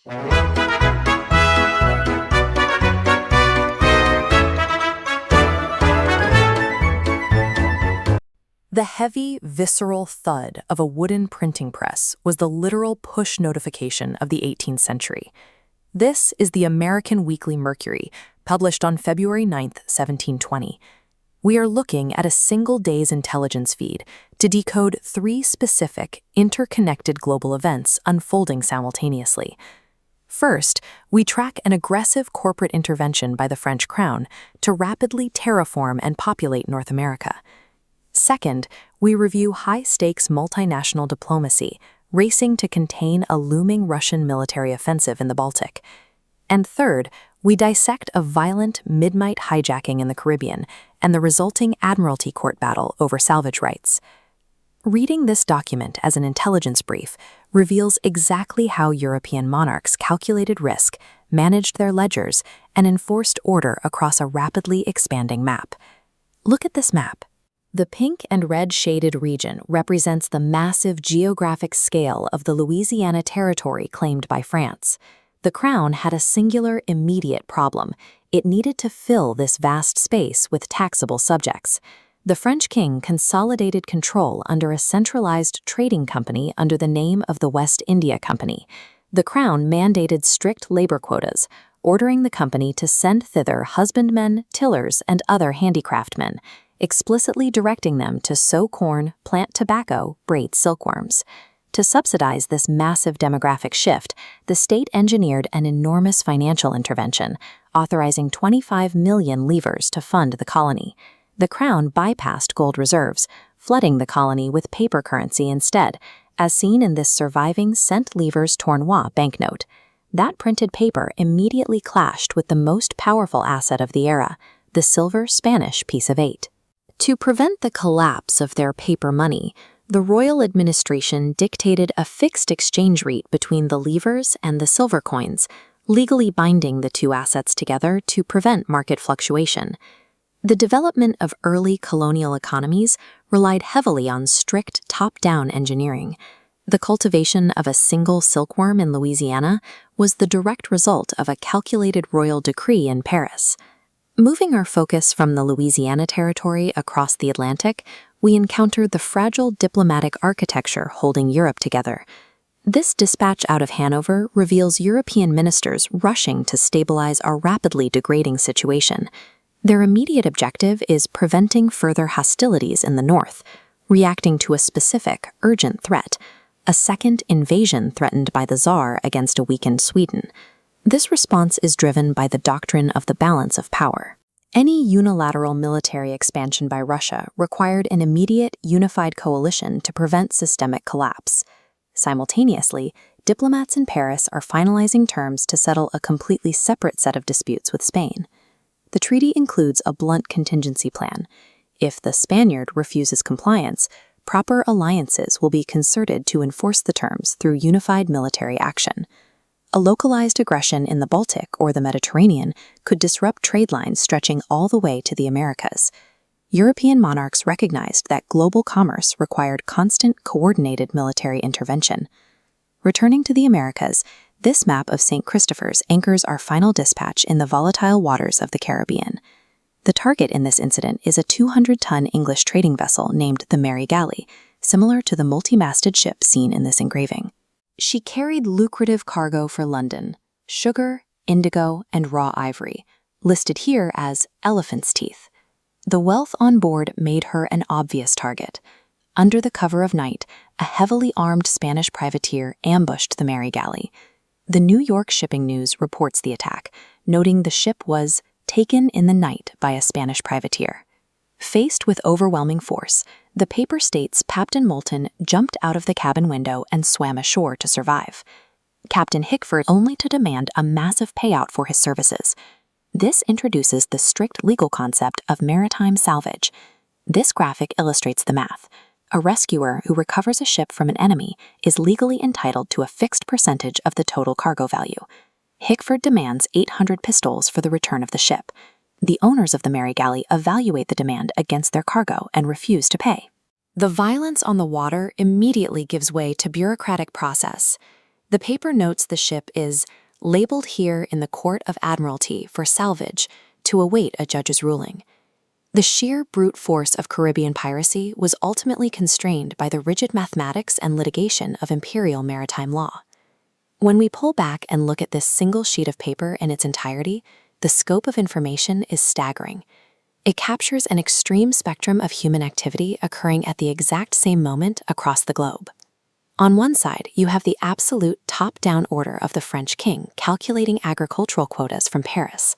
The heavy, visceral thud of a wooden printing press was the literal push notification of the 18th century. This is the American Weekly Mercury, published on February 9, 1720. We are looking at a single day's intelligence feed to decode three specific, interconnected global events unfolding simultaneously. First, we track an aggressive corporate intervention by the French crown to rapidly terraform and populate North America. Second, we review high-stakes multinational diplomacy, racing to contain a looming Russian military offensive in the Baltic. And third, we dissect a violent midnight hijacking in the Caribbean and the resulting Admiralty Court battle over salvage rights. Reading this document as an intelligence brief reveals exactly how European monarchs calculated risk, managed their ledgers, and enforced order across a rapidly expanding map. Look at this map. The pink and red shaded region represents the massive geographic scale of the Louisiana Territory claimed by France. The crown had a singular, immediate problem. It needed to fill this vast space with taxable subjects. The French king consolidated control under a centralized trading company under the name of the West India Company. The crown mandated strict labor quotas, ordering the company to send thither husbandmen, tillers, and other handicraftmen, explicitly directing them to sow corn, plant tobacco, braid silkworms. To subsidize this massive demographic shift, the state engineered an enormous financial intervention, authorizing 25 million livres to fund the colony. The crown bypassed gold reserves, flooding the colony with paper currency instead, as seen in this surviving cent livres tournois banknote. That printed paper immediately clashed with the most powerful asset of the era, the silver Spanish piece of 8. To prevent the collapse of their paper money, the royal administration dictated a fixed exchange rate between the livres and the silver coins, legally binding the two assets together to prevent market fluctuation. The development of early colonial economies relied heavily on strict top-down engineering. The cultivation of a single silkworm in Louisiana was the direct result of a calculated royal decree in Paris. Moving our focus from the Louisiana Territory across the Atlantic, we encounter the fragile diplomatic architecture holding Europe together. This dispatch out of Hanover reveals European ministers rushing to stabilize our rapidly degrading situation. Their immediate objective is preventing further hostilities in the north, reacting to a specific, urgent threat, a second invasion threatened by the Tsar against a weakened Sweden. This response is driven by the doctrine of the balance of power. Any unilateral military expansion by Russia required an immediate, unified coalition to prevent systemic collapse. Simultaneously, diplomats in Paris are finalizing terms to settle a completely separate set of disputes with Spain. The treaty includes a blunt contingency plan. If the Spaniard refuses compliance, proper alliances will be concerted to enforce the terms through unified military action. A localized aggression in the Baltic or the Mediterranean could disrupt trade lines stretching all the way to the Americas. European monarchs recognized that global commerce required constant, coordinated military intervention. Returning to the Americas, this map of St. Christopher's anchors our final dispatch in the volatile waters of the Caribbean. The target in this incident is a 200-ton English trading vessel named the Mary Galley, similar to the multi-masted ship seen in this engraving. She carried lucrative cargo for London: sugar, indigo, and raw ivory, listed here as elephant's teeth. The wealth on board made her an obvious target. Under the cover of night, a heavily armed Spanish privateer ambushed the Mary Galley. The New York Shipping News reports the attack, noting the ship was taken in the night by a Spanish privateer. Faced with overwhelming force, the paper states Captain Moulton jumped out of the cabin window and swam ashore to survive. Captain Hickford only to demand a massive payout for his services. This introduces the strict legal concept of maritime salvage. This graphic illustrates the math. A rescuer who recovers a ship from an enemy is legally entitled to a fixed percentage of the total cargo value. Hickford demands 800 pistoles for the return of the ship. The owners of the Mary Galley evaluate the demand against their cargo and refuse to pay. The violence on the water immediately gives way to bureaucratic process. The paper notes the ship is labeled here in the Court of Admiralty for salvage to await a judge's ruling. The sheer brute force of Caribbean piracy was ultimately constrained by the rigid mathematics and litigation of imperial maritime law. When we pull back and look at this single sheet of paper in its entirety, the scope of information is staggering. It captures an extreme spectrum of human activity occurring at the exact same moment across the globe. On one side, you have the absolute top-down order of the French king calculating agricultural quotas from Paris.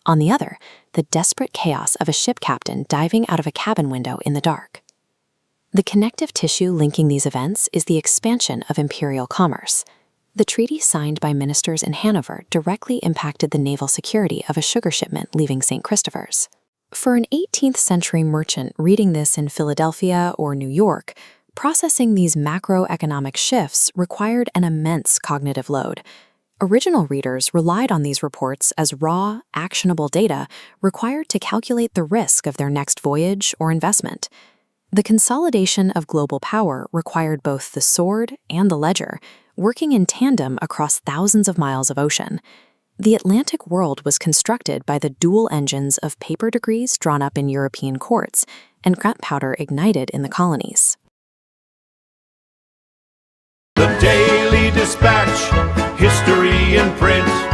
On the other, the desperate chaos of a ship captain diving out of a cabin window in the dark. The connective tissue linking these events is the expansion of imperial commerce. The treaty signed by ministers in Hanover directly impacted the naval security of a sugar shipment leaving St. Christopher's. For an 18th century merchant reading this in Philadelphia or New York, processing these macroeconomic shifts required an immense cognitive load. Original readers relied on these reports as raw, actionable data required to calculate the risk of their next voyage or investment. The consolidation of global power required both the sword and the ledger, working in tandem across thousands of miles of ocean. The Atlantic world was constructed by the dual engines of paper degrees drawn up in European courts and gunpowder ignited in the colonies. The Daily Dispatch, history in print.